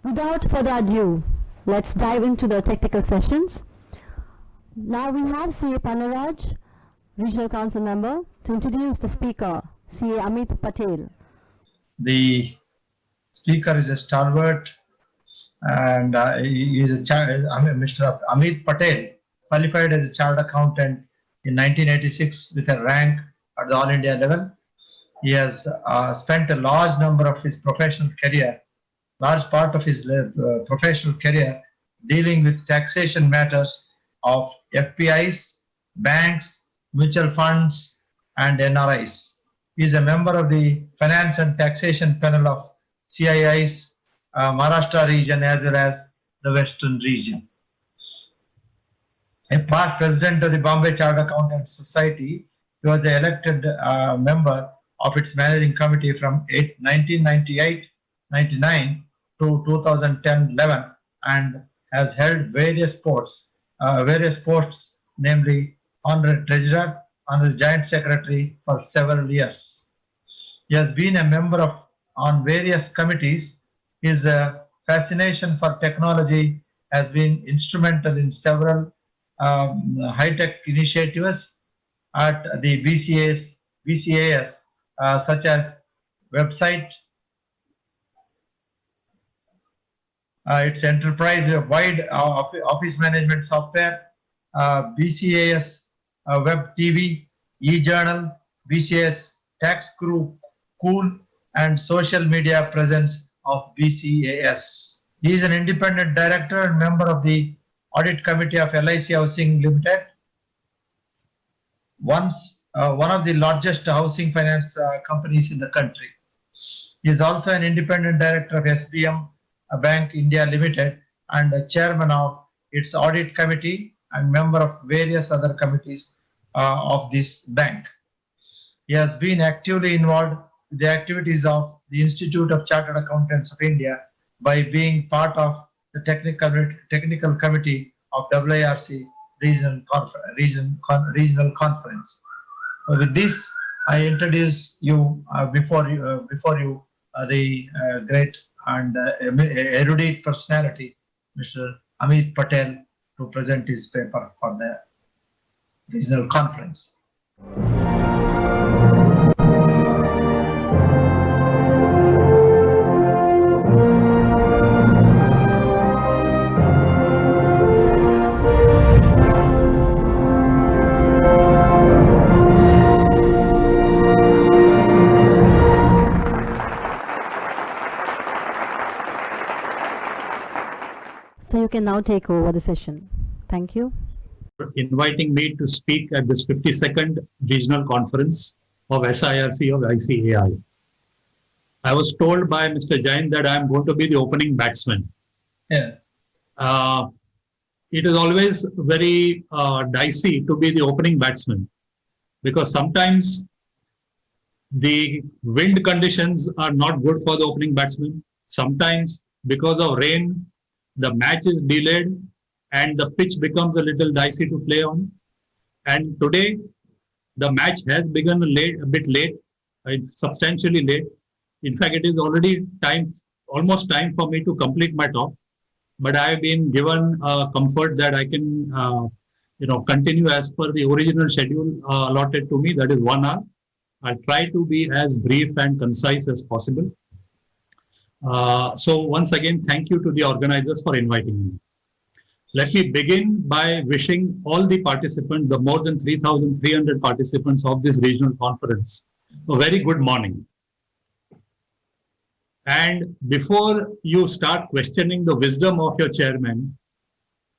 Without further ado, let's dive into the technical sessions. Now we have CA Panaraj, Regional Council Member, to introduce the speaker, CA Amit Patel. The speaker is a stalwart and he is Mr. Amit Patel, qualified as a chartered accountant in 1986 with a rank at the All India level. He has spent a large number of his professional career, large part of his professional career dealing with taxation matters of FPIs, banks, mutual funds, and NRIs. He is a member of the Finance and Taxation Panel of CII's Maharashtra region as well as the Western region. A past president of the Bombay Chartered Accountants Society, he was an elected member of its managing committee from 1998-99 to 2010-11 and has held various posts, namely Honorary Treasurer, Honorary Joint Secretary for several years. He has been a member on various committees. His fascination for technology has been instrumental in several high-tech initiatives at the BCAS, such as website, its enterprise-wide office management software, BCAS Web TV, e-journal, BCAS Tax Crew, Cool, and social media presence of BCAS. He is an independent director and member of the Audit Committee of LIC Housing Limited, one of the largest housing finance companies in the country. He is also an independent director of SBM Bank India Limited and a chairman of its Audit Committee and member of various other committees of this bank. He has been actively involved with the activities of the Institute of Chartered Accountants of India by being part of the technical committee of WIRC regional conference. So with this, I introduce you before you the great and erudite personality, Mr. Amit Patel, to present his paper for the regional conference. So you can now take over the session. Thank you. Inviting me to speak at this 52nd regional conference of SIRC of ICAI. I was told by Mr. Jain that I am going to be the opening batsman. Yeah. It is always very dicey to be the opening batsman because sometimes the wind conditions are not good for the opening batsman. Sometimes because of rain, the match is delayed and the pitch becomes a little dicey to play on. And today, the match has begun a bit late, substantially late. In fact, it is already almost time for me to complete my talk. But I have been given comfort that I can, continue as per the original schedule allotted to me, that is 1 hour. I'll try to be as brief and concise as possible. So once again, thank you to the organizers for inviting me. Let me begin by wishing all the participants, the more than 3,300 participants of this regional conference, a very good morning. And before you start questioning the wisdom of your chairman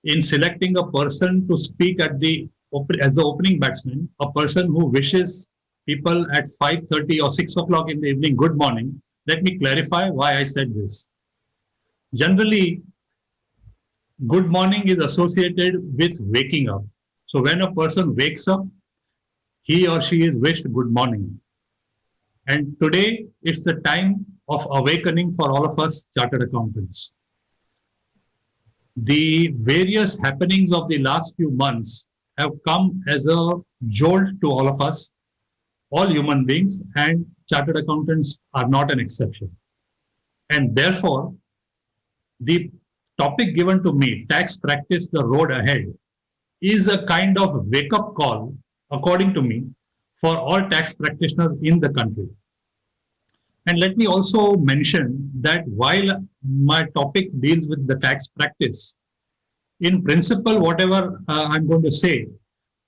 in selecting a person to speak as the opening batsman, a person who wishes people at 5:30 or 6 o'clock in the evening good morning, let me clarify why I said this. Generally, good morning is associated with waking up. So when a person wakes up, he or she is wished good morning. And today is the time of awakening for all of us chartered accountants. The various happenings of the last few months have come as a jolt to all of us, all human beings, and chartered accountants are not an exception. And therefore, the topic given to me, tax practice, the road ahead, is a kind of wake-up call, according to me, for all tax practitioners in the country. And let me also mention that while my topic deals with the tax practice, in principle, whatever I'm going to say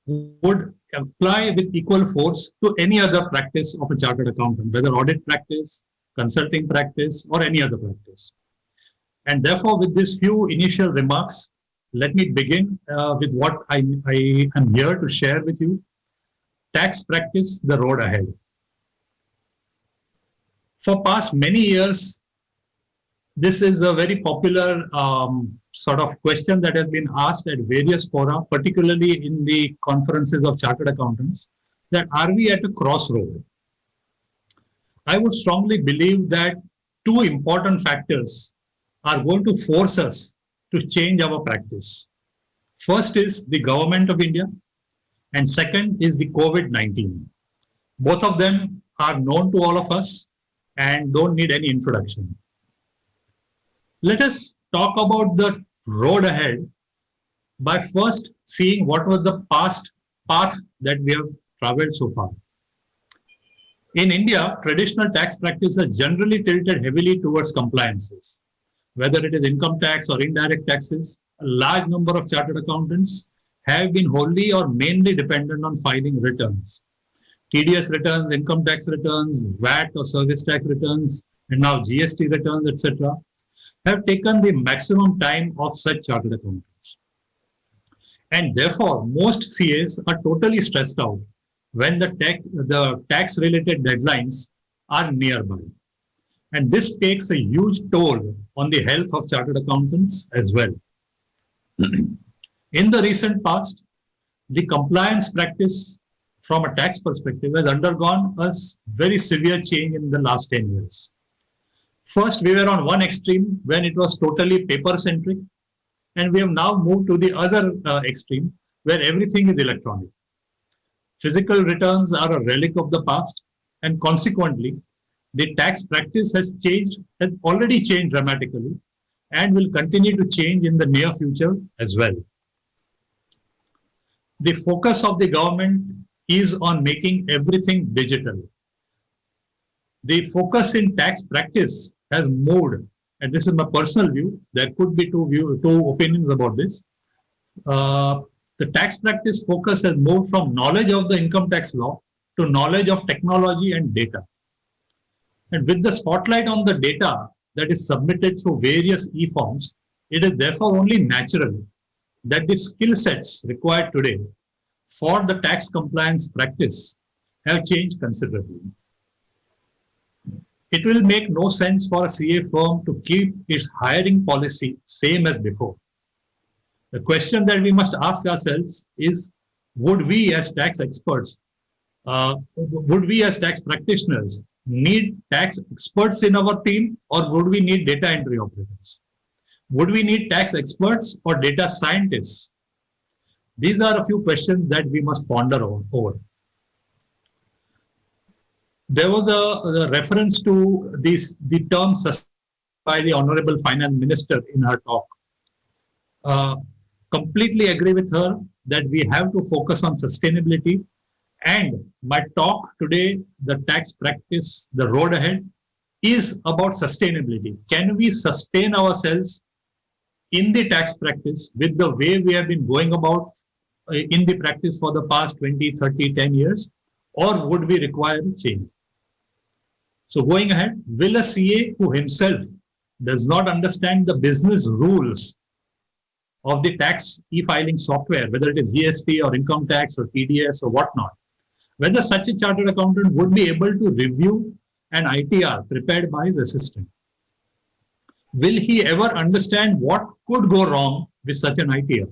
would apply with equal force to any other practice of a chartered accountant, whether audit practice, consulting practice, or any other practice. And therefore, with these few initial remarks, let me begin with what I am here to share with you. Tax practice, the road ahead. For past many years, this is a very popular sort of question that has been asked at various fora, particularly in the conferences of chartered accountants, that are we at a crossroad? I would strongly believe that two important factors are going to force us to change our practice. First is the government of India, and second is the COVID-19. Both of them are known to all of us and don't need any introduction. Let us talk about the road ahead by first seeing what was the past path that we have traveled so far. In India, traditional tax practices are generally tilted heavily towards compliances. Whether it is income tax or indirect taxes, a large number of chartered accountants have been wholly or mainly dependent on filing returns. TDS returns, income tax returns, VAT or service tax returns, and now GST returns, etc., have taken the maximum time of such chartered accountants. And therefore, most CAs are totally stressed out when the tax-related deadlines are nearby. And this takes a huge toll on the health of chartered accountants as well. In the recent past, the compliance practice from a tax perspective has undergone a very severe change in the last 10 years. First, we were on one extreme when it was totally paper-centric, and we have now moved to the other extreme where everything is electronic. Physical returns are a relic of the past, and consequently, the tax practice has already changed dramatically, and will continue to change in the near future as well. The focus of the government is on making everything digital. The focus in tax practice has moved, and this is my personal view, there could be two opinions about this. The tax practice focus has moved from knowledge of the income tax law to knowledge of technology and data. And with the spotlight on the data that is submitted through various e-forms, it is therefore only natural that the skill sets required today for the tax compliance practice have changed considerably. It will make no sense for a CA firm to keep its hiring policy same as before. The question that we must ask ourselves is, would we as tax experts, would we as tax practitioners need tax experts in our team, or would we need data entry operators? Would we need tax experts or data scientists? These are a few questions that we must ponder over. There was a reference to the term by the Honorable Finance Minister in her talk. Completely agree with her that we have to focus on sustainability. And my talk today, the tax practice, the road ahead, is about sustainability. Can we sustain ourselves in the tax practice with the way we have been going about in the practice for the past 20, 30, 10 years, or would we require a change? So going ahead, will a CA who himself does not understand the business rules of the tax e-filing software, whether it is GST or income tax or TDS or whatnot, whether such a chartered accountant would be able to review an ITR prepared by his assistant? Will he ever understand what could go wrong with such an ITR?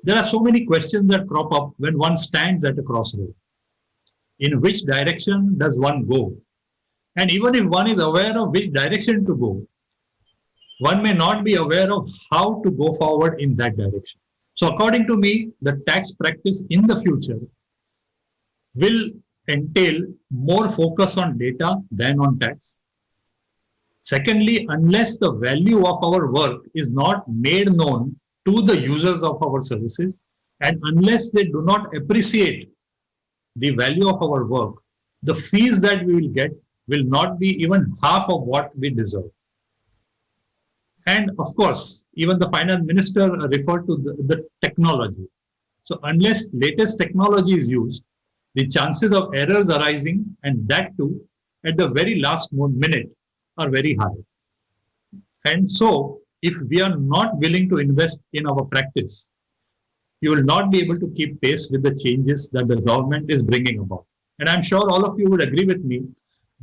There are so many questions that crop up when one stands at a crossroad. In which direction does one go? And even if one is aware of which direction to go, one may not be aware of how to go forward in that direction. So according to me, the tax practice in the future will entail more focus on data than on tax. Secondly, unless the value of our work is not made known to the users of our services, and unless they do not appreciate the value of our work, the fees that we will get will not be even half of what we deserve. And of course, even the finance minister referred to the technology. So unless latest technology is used, the chances of errors arising, and that too at the very last minute, are very high. And so if we are not willing to invest in our practice, you will not be able to keep pace with the changes that the government is bringing about. And I'm sure all of you would agree with me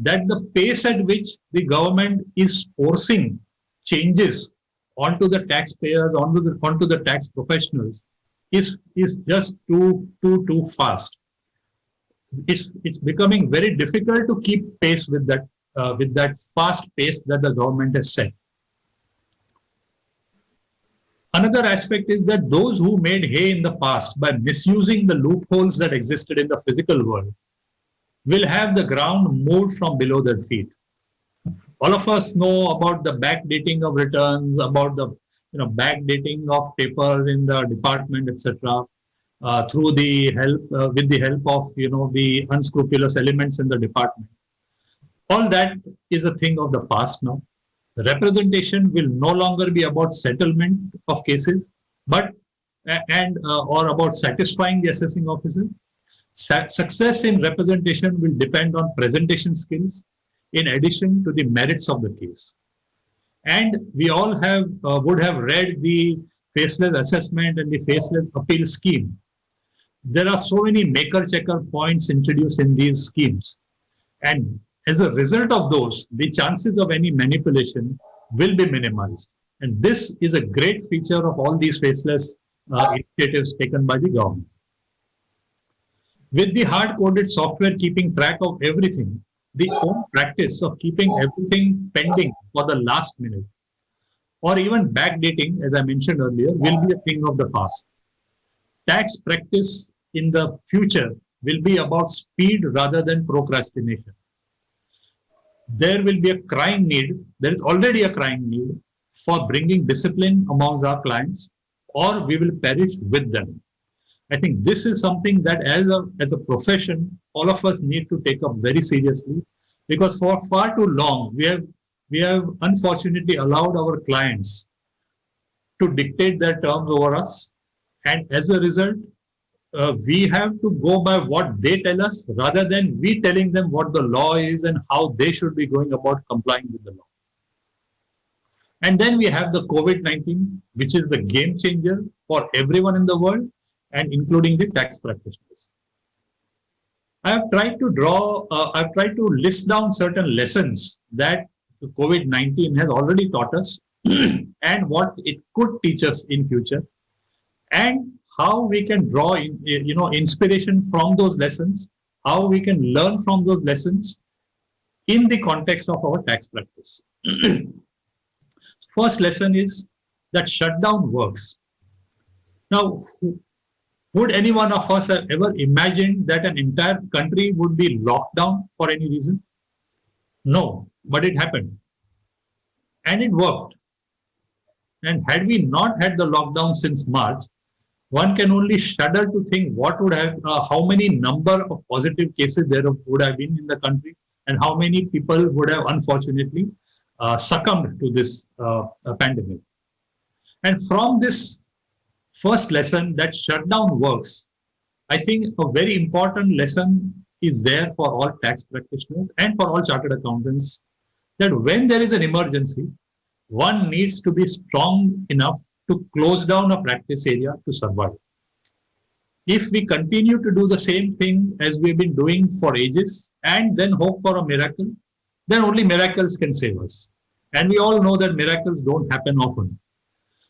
that the pace at which the government is forcing changes onto the taxpayers, onto the tax professionals is just too fast. It's becoming very difficult to keep pace with that fast pace that the government has set. Another aspect is that those who made hay in the past by misusing the loopholes that existed in the physical world will have the ground moved from below their feet. All of us know about the backdating of returns, about the backdating of papers in the department, etc. Through the help with the help of the unscrupulous elements in the department. All that is a thing of the past now. The representation will no longer be about settlement of cases, but or about satisfying the assessing officer. Success in representation will depend on presentation skills, in addition to the merits of the case. And we all would have read the faceless assessment and the faceless appeal scheme. There are so many maker-checker points introduced in these schemes. And as a result of those, the chances of any manipulation will be minimized. And this is a great feature of all these faceless initiatives taken by the government. With the hard-coded software keeping track of everything, the own practice of keeping everything pending for the last minute, or even backdating, as I mentioned earlier, will be a thing of the past. Tax practice in the future will be about speed rather than procrastination. There will be a crying need, there is already a crying need for bringing discipline amongst our clients, or we will perish with them. I think this is something that as a profession, all of us need to take up very seriously, because for far too long, we have unfortunately allowed our clients to dictate their terms over us. And as a result, we have to go by what they tell us rather than we telling them what the law is and how they should be going about complying with the law. And then we have the COVID-19, which is the game changer for everyone in the world, and including the tax practitioners. I've tried to list down certain lessons that the COVID-19 has already taught us and what it could teach us in future, and how we can draw inspiration from those lessons, how we can learn from those lessons in the context of our tax practice. First lesson is that shutdown works. Now, would any one of us have ever imagined that an entire country would be locked down for any reason? No, but it happened. And it worked. And had we not had the lockdown since March, one can only shudder to think what would have, how many number of positive cases there would have been in the country, and how many people would have unfortunately succumbed to this pandemic. And from this first lesson that shutdown works, I think a very important lesson is there for all tax practitioners and for all chartered accountants, that when there is an emergency, one needs to be strong enough to close down a practice area to survive. If we continue to do the same thing as we've been doing for ages and then hope for a miracle, then only miracles can save us. And we all know that miracles don't happen often.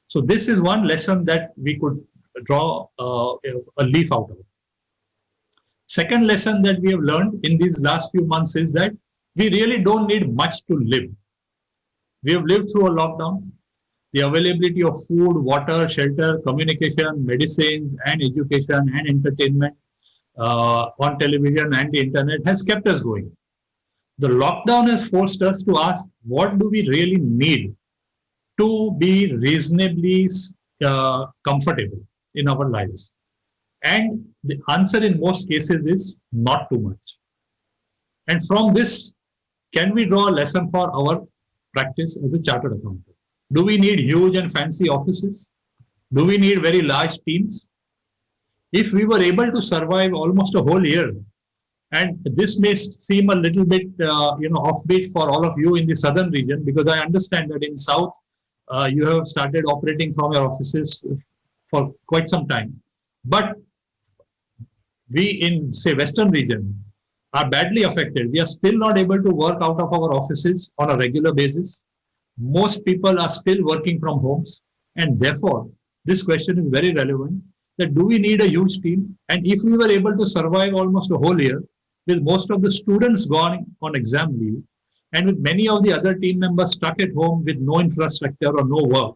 So this is one lesson that we could draw a leaf out of. Second lesson that we have learned in these last few months is that we really don't need much to live. We have lived through a lockdown. The availability of food, water, shelter, communication, medicines, and education and entertainment on television and the internet has kept us going. The lockdown has forced us to ask, what do we really need to be reasonably comfortable in our lives? And the answer in most cases is not too much. And from this, can we draw a lesson for our practice as a chartered accountant? Do we need huge and fancy offices? Do we need very large teams? If we were able to survive almost a whole year, and this may seem a little bit offbeat for all of you in the southern region, because I understand that in south you have started operating from your offices for quite some time. But we in, say, western region are badly affected. We are still not able to work out of our offices on a regular basis. Most people are still working from homes, and therefore this question is very relevant, that do we need a huge team? And if we were able to survive almost a whole year with most of the students gone on exam leave, and with many of the other team members stuck at home with no infrastructure or no work,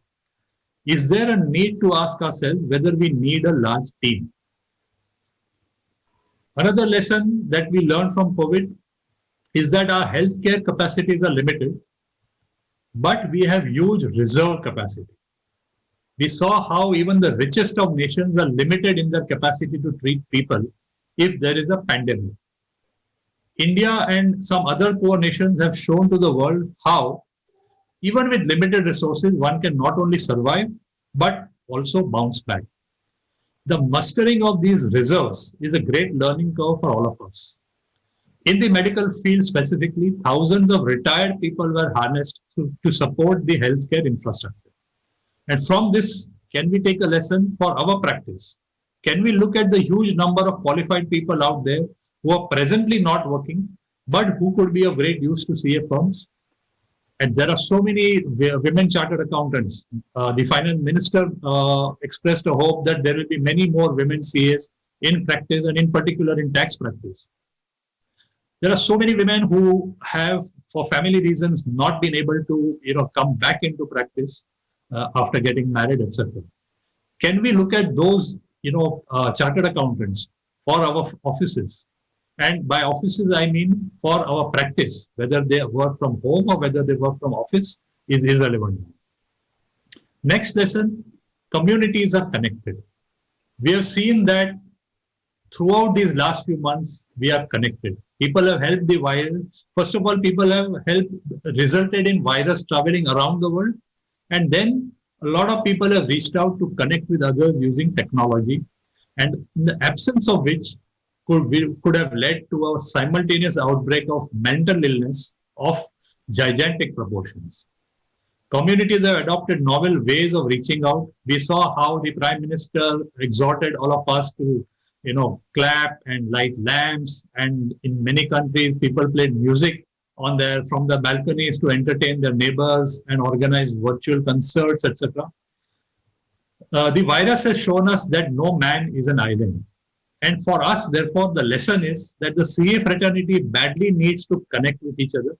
is there a need to ask ourselves whether we need a large team? Another lesson that we learned from COVID is that our healthcare capacities are limited, but we have huge reserve capacity. We saw how even the richest of nations are limited in their capacity to treat people if there is a pandemic. India and some other poor nations have shown to the world how, even with limited resources, one can not only survive, but also bounce back. The mustering of these reserves is a great learning curve for all of us. In the medical field specifically, thousands of retired people were harnessed to support the healthcare infrastructure. And from this, can we take a lesson for our practice? Can we look at the huge number of qualified people out there who are presently not working, but who could be of great use to CA firms? And there are so many women chartered accountants. The finance minister expressed a hope that there will be many more women CAs in practice, and in particular in tax practice. There are so many women who have, for family reasons, not been able to come back into practice after getting married, etc. Can we look at those chartered accountants for our offices? And by offices, I mean for our practice, whether they work from home or whether they work from office is irrelevant. Next lesson, communities are connected. We have seen that throughout these last few months, we are connected. People have helped the virus. First of all, people have resulted in virus traveling around the world. And then a lot of people have reached out to connect with others using technology. And in the absence of which, could have led to a simultaneous outbreak of mental illness of gigantic proportions. Communities have adopted novel ways of reaching out. We saw how the Prime Minister exhorted all of us to, clap and light lamps. And in many countries, people played music from the balconies to entertain their neighbors and organize virtual concerts, etc. The virus has shown us that no man is an island. And for us, therefore, the lesson is that the CA fraternity badly needs to connect with each other.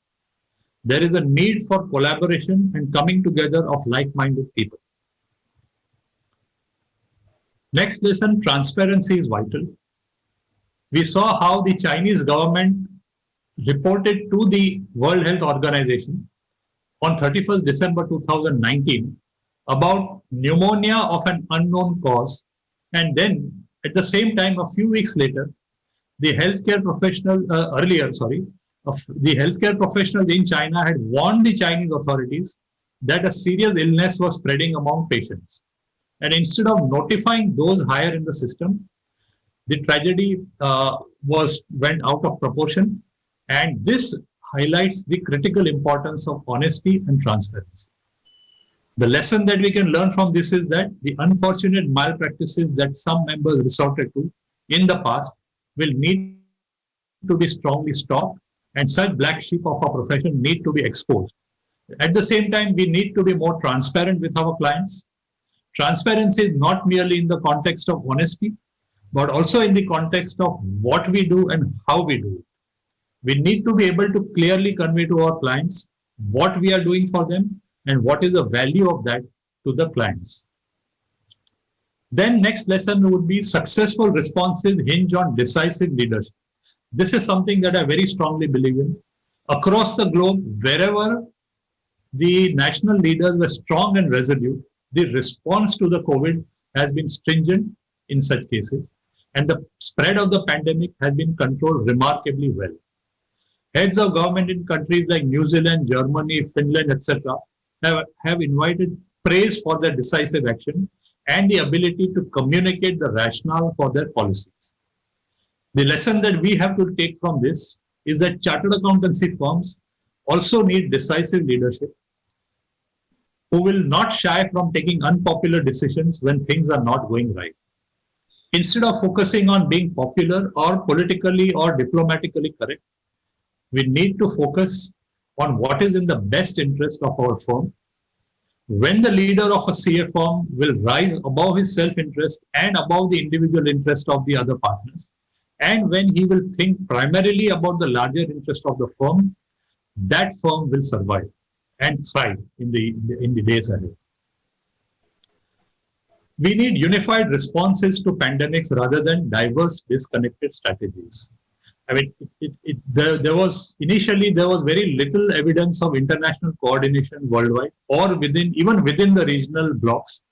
There is a need for collaboration and coming together of like-minded people. Next lesson, transparency is vital. We saw how the Chinese government reported to the World Health Organization on 31st December 2019 about pneumonia of an unknown cause, and then at the same time, a few weeks later, the healthcare professionals in China had warned the Chinese authorities that a serious illness was spreading among patients. And instead of notifying those higher in the system, the tragedy went out of proportion. And this highlights the critical importance of honesty and transparency. The lesson that we can learn from this is that the unfortunate malpractices that some members resorted to in the past will need to be strongly stopped, and such black sheep of our profession need to be exposed. At the same time, we need to be more transparent with our clients. Transparency is not merely in the context of honesty, but also in the context of what we do and how we do it. We need to be able to clearly convey to our clients what we are doing for them and what is the value of that to the clients. Then next lesson would be successful responses hinge on decisive leadership. This is something that I very strongly believe in. Across the globe, wherever the national leaders were strong and resolute, the response to the COVID has been stringent in such cases, and the spread of the pandemic has been controlled remarkably well. Heads of government in countries like New Zealand, Germany, Finland, etc., have invited praise for their decisive action and the ability to communicate the rationale for their policies. The lesson that we have to take from this is that chartered accountancy firms also need decisive leadership who will not shy from taking unpopular decisions when things are not going right. Instead of focusing on being popular or politically or diplomatically correct, we need to focus on what is in the best interest of our firm. When the leader of a CA firm will rise above his self-interest and above the individual interest of the other partners, and when he will think primarily about the larger interest of the firm, that firm will survive and thrive in the days ahead. We need unified responses to pandemics rather than diverse, disconnected strategies. I mean, there was very little evidence of international coordination worldwide or even within the regional blocks,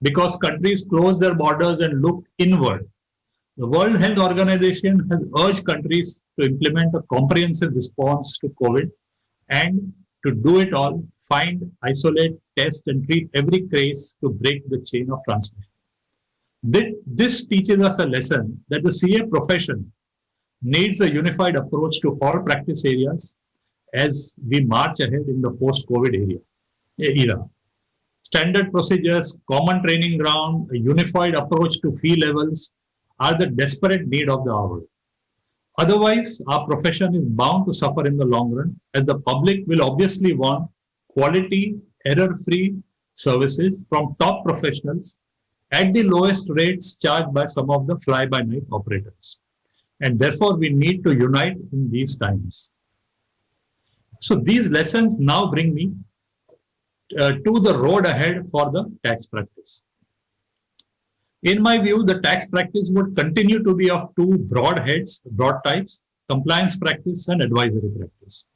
because countries closed their borders and looked inward. The World Health Organization has urged countries to implement a comprehensive response to COVID, and to do it all, find, isolate, test, and treat every case to break the chain of transmission. This teaches us a lesson that the CA profession needs a unified approach to all practice areas as we march ahead in the post-COVID era. Standard procedures, common training ground, a unified approach to fee levels are the desperate need of the hour. Otherwise, our profession is bound to suffer in the long run, as the public will obviously want quality, error-free services from top professionals at the lowest rates charged by some of the fly-by-night operators. And therefore, we need to unite in these times. So these lessons now bring me to the road ahead for the tax practice. In my view, the tax practice would continue to be of two broad types: compliance practice and advisory practice.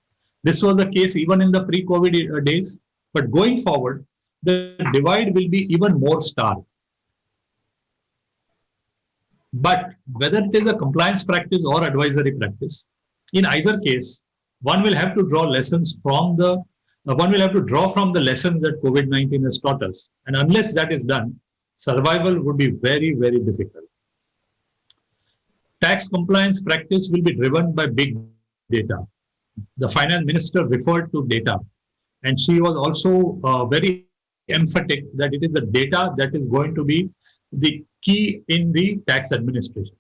This was the case even in the pre-COVID days, but going forward, the divide will be even more stark. But whether it is a compliance practice or advisory practice, in either case, one will have to draw from the lessons that COVID-19 has taught us. And unless that is done, survival would be very, very difficult. Tax compliance practice will be driven by big data. The finance minister referred to data, and she was also very emphatic that it is the data that is going to be the key in the tax administration.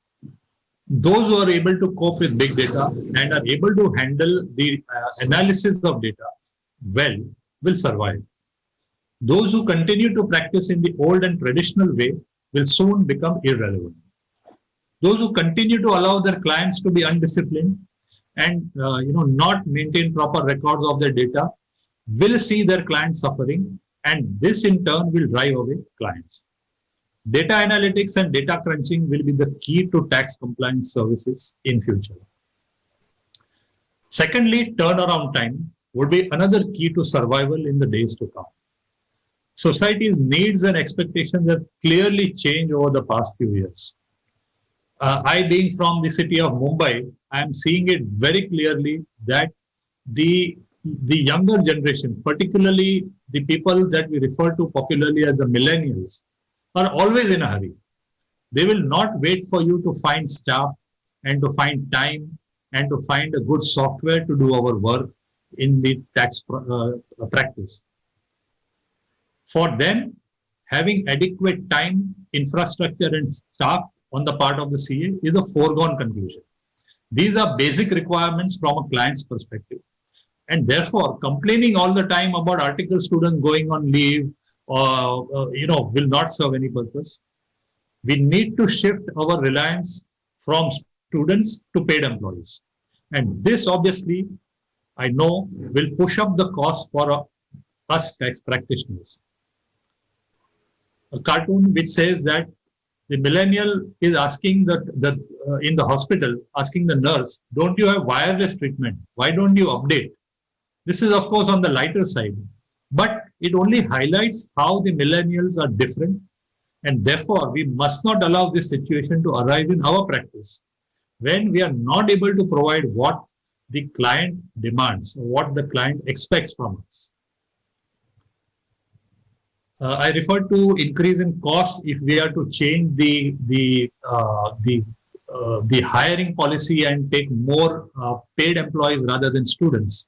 Those who are able to cope with big data and are able to handle the analysis of data well will survive. Those who continue to practice in the old and traditional way will soon become irrelevant. Those who continue to allow their clients to be undisciplined and not maintain proper records of their data will see their clients suffering, and this in turn will drive away clients. Data analytics and data crunching will be the key to tax compliance services in future. Secondly, turnaround time would be another key to survival in the days to come. Society's needs and expectations have clearly changed over the past few years. I, being from the city of Mumbai, I am seeing it very clearly that the younger generation, particularly the people that we refer to popularly as the millennials, are always in a hurry. They will not wait for you to find staff and to find time and to find a good software to do our work in the tax practice. For them, having adequate time, infrastructure, and staff on the part of the CA is a foregone conclusion. These are basic requirements from a client's perspective. And therefore, complaining all the time about article students going on leave will not serve any purpose. We need to shift our reliance from students to paid employees. And this obviously, I know, will push up the cost for us tax practitioners. A cartoon which says that The millennial is asking in the hospital, asking the nurse, don't you have wireless treatment? Why don't you update? This is, of course, on the lighter side, but it only highlights how the millennials are different. And therefore, we must not allow this situation to arise in our practice when we are not able to provide what the client demands or what the client expects from us. I referred to increase in costs if we are to change the hiring policy and take more paid employees rather than students.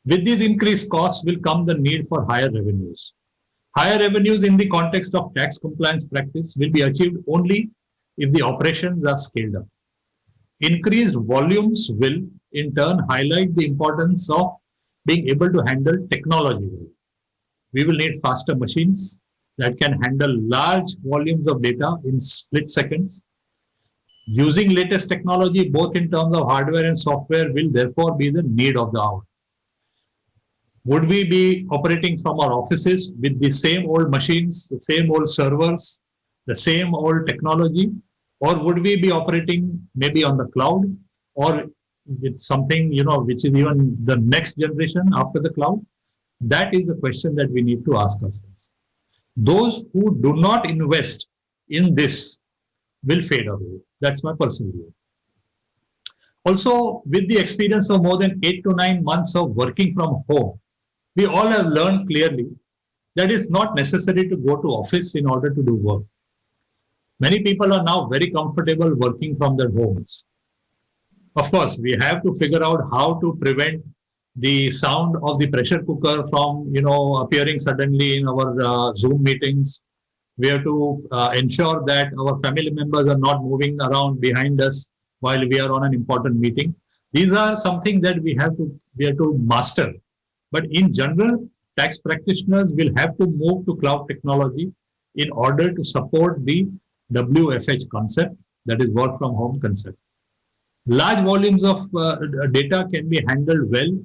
With these increased costs will come the need for higher revenues. Higher revenues in the context of tax compliance practice will be achieved only if the operations are scaled up. Increased volumes will in turn highlight the importance of being able to handle technology well. We will need faster machines that can handle large volumes of data in split seconds. Using latest technology, both in terms of hardware and software, will therefore be the need of the hour. Would we be operating from our offices with the same old machines, the same old servers, the same old technology? Or would we be operating maybe on the cloud or with something, which is even the next generation after the cloud? That is the question that we need to ask ourselves. Those who do not invest in this will fade away. That's my personal view. Also, with the experience of more than 8 to 9 months of working from home, we all have learned clearly that it's not necessary to go to office in order to do work. Many people are now very comfortable working from their homes. Of course, we have to figure out how to prevent the sound of the pressure cooker from, appearing suddenly in our Zoom meetings. We have to ensure that our family members are not moving around behind us while we are on an important meeting. These are something that we have to master. But in general, tax practitioners will have to move to cloud technology in order to support the WFH concept, that is work from home concept. Large volumes of data can be handled well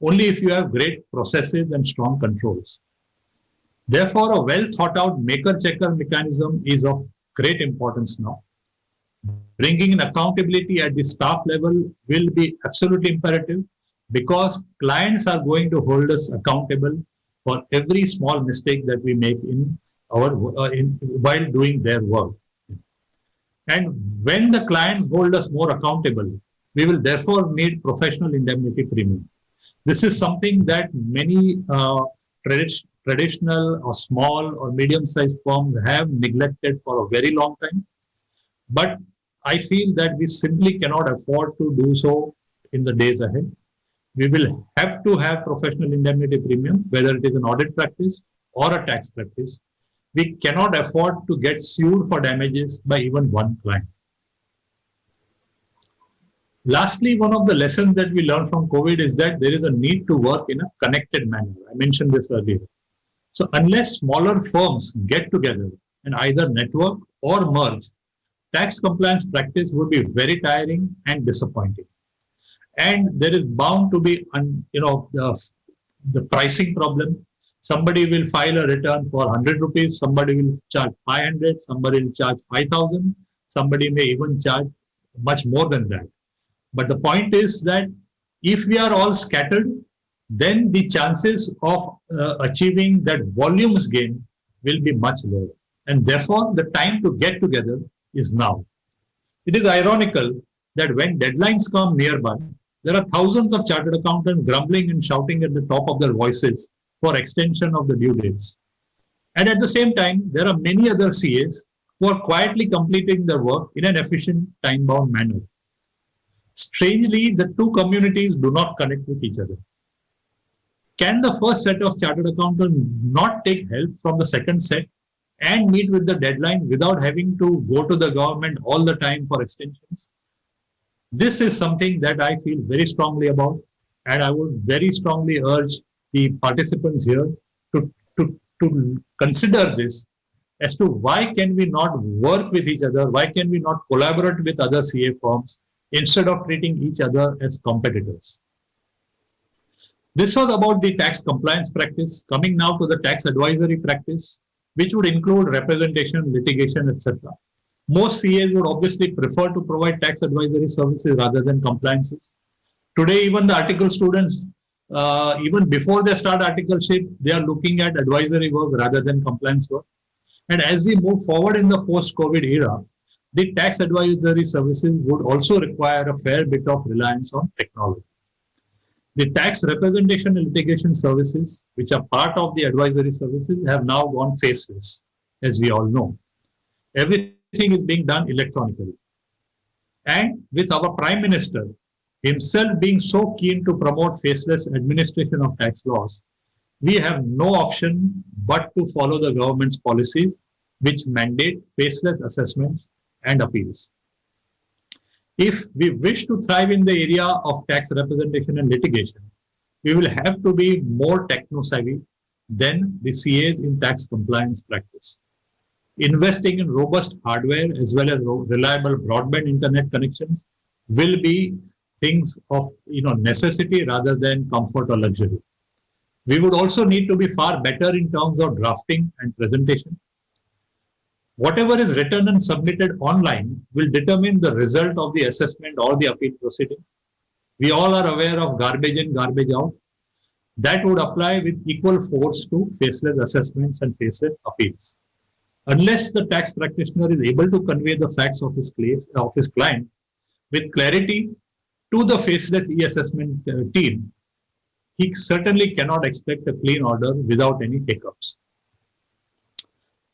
only if you have great processes and strong controls. Therefore, a well thought out maker-checker mechanism is of great importance now. Bringing in accountability at the staff level will be absolutely imperative because clients are going to hold us accountable for every small mistake that we make while doing their work. And when the clients hold us more accountable, we will therefore need professional indemnity premium. This is something that many traditional or small or medium-sized firms have neglected for a very long time. But I feel that we simply cannot afford to do so in the days ahead. We will have to have professional indemnity premium, whether it is an audit practice or a tax practice. We cannot afford to get sued for damages by even one client. Lastly, one of the lessons that we learned from COVID is that there is a need to work in a connected manner. I mentioned this earlier. So unless smaller firms get together and either network or merge, tax compliance practice would be very tiring and disappointing. And there is bound to be, the pricing problem. Somebody will file a return for 100 rupees, somebody will charge 500, somebody will charge 5,000, somebody may even charge much more than that. But the point is that if we are all scattered, then the chances of achieving that volumes gain will be much lower. And therefore, the time to get together is now. It is ironical that when deadlines come nearby, there are thousands of chartered accountants grumbling and shouting at the top of their voices for extension of the due dates. And at the same time, there are many other CAs who are quietly completing their work in an efficient, time-bound manner. Strangely, the two communities do not connect with each other. Can the first set of chartered accountants not take help from the second set and meet with the deadline without having to go to the government all the time for extensions? This is something that I feel very strongly about, and I would very strongly urge the participants here to consider this as to why can we not work with each other, why can we not collaborate with other CA firms instead of treating each other as competitors. This was about the tax compliance practice. Coming now to the tax advisory practice, which would include representation, litigation, etc. Most CAs would obviously prefer to provide tax advisory services rather than compliances. Today, even the article students, even before they start articleship, they are looking at advisory work rather than compliance work. And as we move forward in the post-COVID era, the tax advisory services would also require a fair bit of reliance on technology. The tax representation and litigation services, which are part of the advisory services, have now gone faceless, as we all know. Everything is being done electronically. And with our Prime Minister himself being so keen to promote faceless administration of tax laws, we have no option but to follow the government's policies, which mandate faceless assessments and appeals. If we wish to thrive in the area of tax representation and litigation, we will have to be more techno-savvy than the CAs in tax compliance practice. Investing in robust hardware as well as reliable broadband internet connections will be things of necessity rather than comfort or luxury. We would also need to be far better in terms of drafting and presentation. Whatever is written and submitted online will determine the result of the assessment or the appeal proceeding. We all are aware of garbage in, garbage out. That would apply with equal force to faceless assessments and faceless appeals. Unless the tax practitioner is able to convey the facts of his client with clarity to the faceless e-assessment team, he certainly cannot expect a clean order without any hiccups.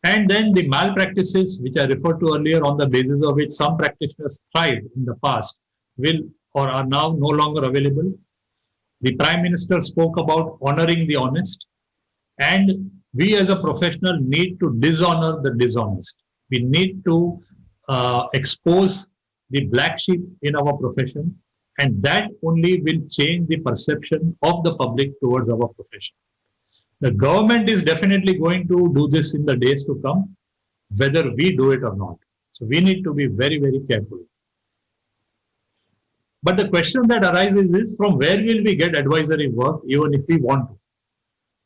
And then the malpractices, which I referred to earlier, on the basis of which some practitioners thrived in the past, will or are now no longer available. The Prime Minister spoke about honoring the honest, and we as a professional need to dishonor the dishonest. We need to expose the black sheep in our profession, and that only will change the perception of the public towards our profession. The government is definitely going to do this in the days to come, whether we do it or not. So we need to be very, very careful. But the question that arises is, from where will we get advisory work even if we want to?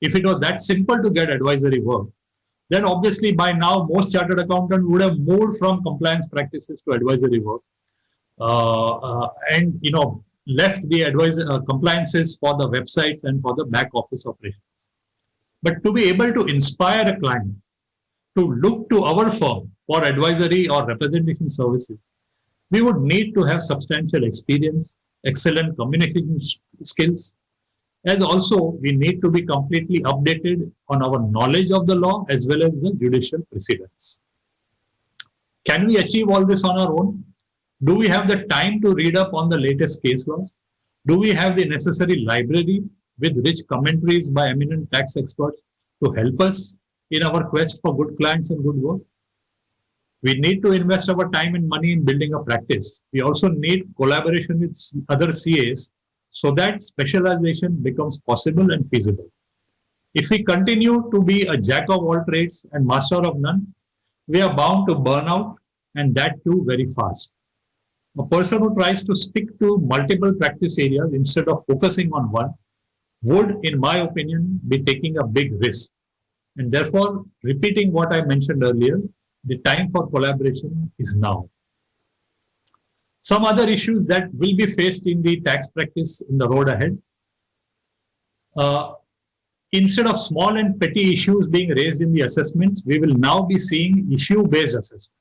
If it was that simple to get advisory work, then obviously by now most chartered accountants would have moved from compliance practices to advisory work, and left the compliances for the websites and for the back office operations. But to be able to inspire a client to look to our firm for advisory or representation services, we would need to have substantial experience, excellent communication skills, as also we need to be completely updated on our knowledge of the law as well as the judicial precedents. Can we achieve all this on our own? Do we have the time to read up on the latest case law? Do we have the necessary library with rich commentaries by eminent tax experts to help us in our quest for good clients and good work? We need to invest our time and money in building a practice. We also need collaboration with other CAs so that specialization becomes possible and feasible. If we continue to be a jack of all trades and master of none, we are bound to burn out, and that too very fast. A person who tries to stick to multiple practice areas instead of focusing on one would, in my opinion, be taking a big risk. And therefore, repeating what I mentioned earlier, the time for collaboration is now. Some other issues that will be faced in the tax practice in the road ahead. Instead of small and petty issues being raised in the assessments, we will now be seeing issue-based assessment.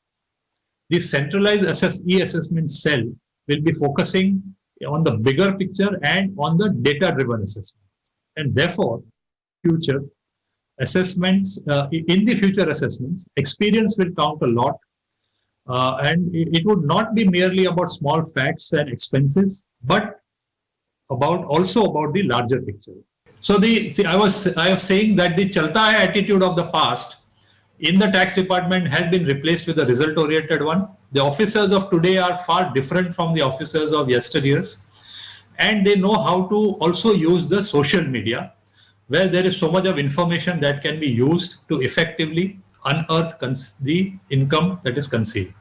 The centralized e-assessment cell will be focusing on the bigger picture and on the data-driven assessment. And therefore, future assessments, in the future assessments, experience will count a lot. And it would not be merely about small facts and expenses, but also about the larger picture. So I was saying that the chalta hai attitude of the past in the tax department has been replaced with a result-oriented one. The officers of today are far different from the officers of yesteryears, and they know how to also use the social media, where there is so much of information that can be used to effectively unearth the income that is concealed.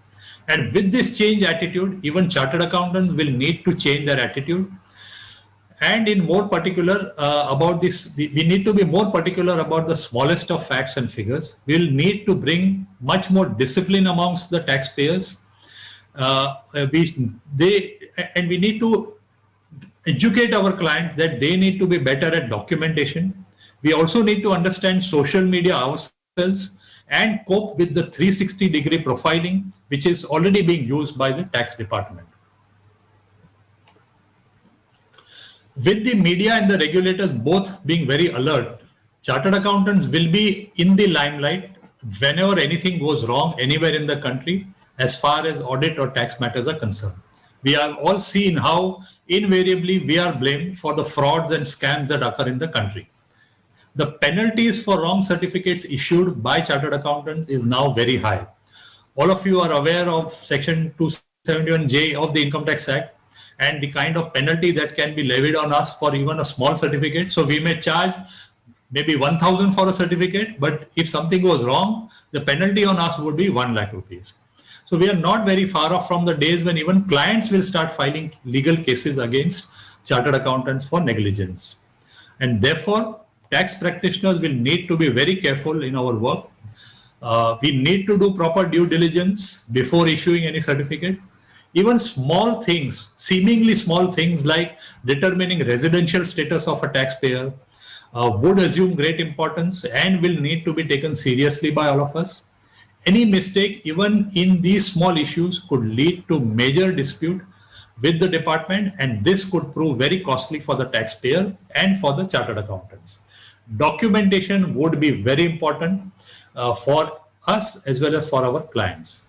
And with this change attitude, even chartered accountants will need to change their attitude. and in more particular about this, we need to be more particular about the smallest of facts and figures. We'll need to bring much more discipline amongst the taxpayers. We need to educate our clients that they need to be better at documentation. We also need to understand social media ourselves and cope with the 360-degree profiling, which is already being used by the tax department. With the media and the regulators both being very alert, chartered accountants will be in the limelight whenever anything goes wrong anywhere in the country as far as audit or tax matters are concerned. We have all seen how invariably we are blamed for the frauds and scams that occur in the country. The penalties for wrong certificates issued by chartered accountants is now very high. All of you are aware of Section 271J of the Income Tax Act and the kind of penalty that can be levied on us for even a small certificate. So we may charge maybe 1,000 for a certificate, but if something goes wrong, the penalty on us would be 1 lakh rupees. So we are not very far off from the days when even clients will start filing legal cases against chartered accountants for negligence. And therefore, tax practitioners will need to be very careful in our work. We need to do proper due diligence before issuing any certificate. Even small things, seemingly small things like determining residential status of a taxpayer would assume great importance and will need to be taken seriously by all of us. Any mistake, even in these small issues, could lead to major dispute with the department, and this could prove very costly for the taxpayer and for the chartered accountants. Documentation would be very important for us as well as for our clients.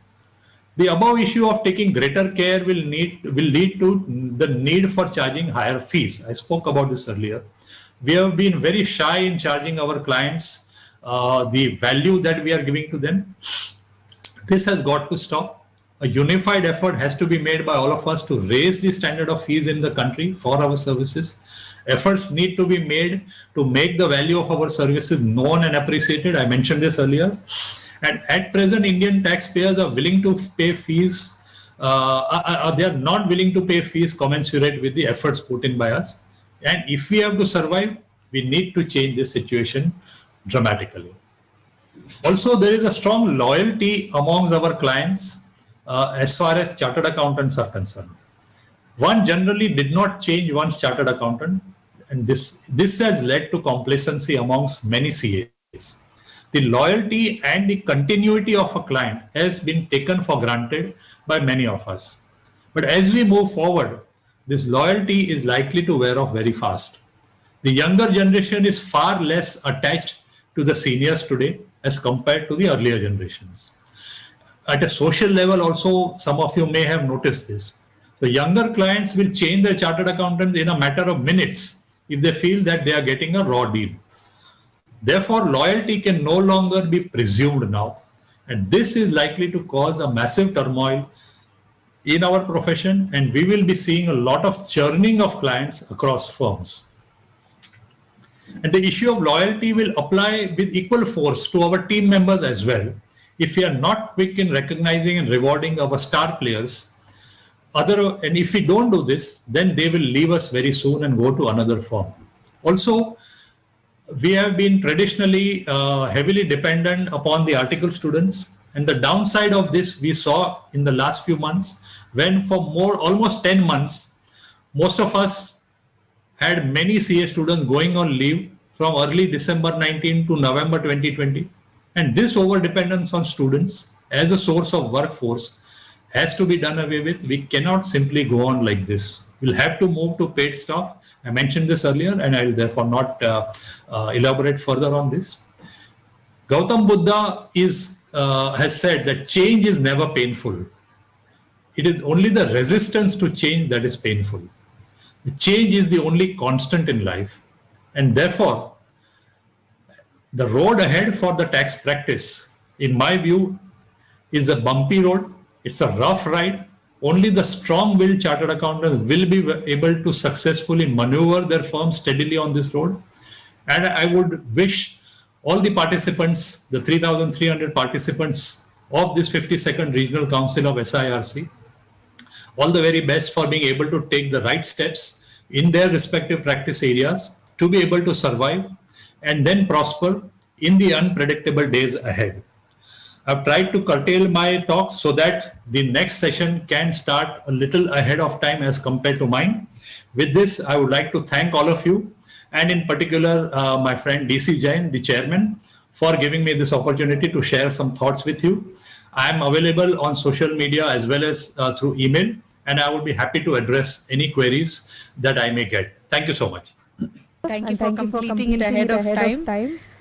The above issue of taking greater care will lead to the need for charging higher fees. I spoke about this earlier. We have been very shy in charging our clients the value that we are giving to them. This has got to stop. A unified effort has to be made by all of us to raise the standard of fees in the country for our services. Efforts need to be made to make the value of our services known and appreciated. I mentioned this earlier. And at present, Indian taxpayers are willing to pay fees. They are not willing to pay fees commensurate with the efforts put in by us. And if we have to survive, we need to change this situation dramatically. Also, there is a strong loyalty amongst our clients as far as chartered accountants are concerned. One generally did not change one's chartered accountant, and this has led to complacency amongst many CAs. The loyalty and the continuity of a client has been taken for granted by many of us. But as we move forward, this loyalty is likely to wear off very fast. The younger generation is far less attached to the seniors today as compared to the earlier generations. At a social level also, some of you may have noticed this. The younger clients will change their chartered accountant in a matter of minutes if they feel that they are getting a raw deal. Therefore, loyalty can no longer be presumed now. And this is likely to cause a massive turmoil in our profession, and we will be seeing a lot of churning of clients across firms. And the issue of loyalty will apply with equal force to our team members as well. If we are not quick in recognizing and rewarding our star players, and if we don't do this, then they will leave us very soon and go to another firm. Also, we have been traditionally heavily dependent upon the article students, and the downside of this we saw in the last few months, when for almost 10 months, most of us had many CA students going on leave from early December 19 to November 2020. And this over-dependence on students as a source of workforce has to be done away with. We cannot simply go on like this. We'll have to move to paid staff. I mentioned this earlier, and I will therefore not elaborate further on this. Gautam Buddha has said that change is never painful. It is only the resistance to change that is painful. The change is the only constant in life, and therefore, the road ahead for the tax practice, in my view, is a bumpy road. It's a rough ride. Only the strong-willed chartered accountants will be able to successfully maneuver their firms steadily on this road. And I would wish all the participants, the 3,300 participants of this 52nd Regional Council of SIRC, all the very best for being able to take the right steps in their respective practice areas to be able to survive and then prosper in the unpredictable days ahead. I've tried to curtail my talk so that the next session can start a little ahead of time as compared to mine. With this, I would like to thank all of you, and in particular, my friend DC Jain, the chairman, for giving me this opportunity to share some thoughts with you. I am available on social media as well as through email, and I would be happy to address any queries that I may get. Thank you so much. Thank you for completing it ahead of time.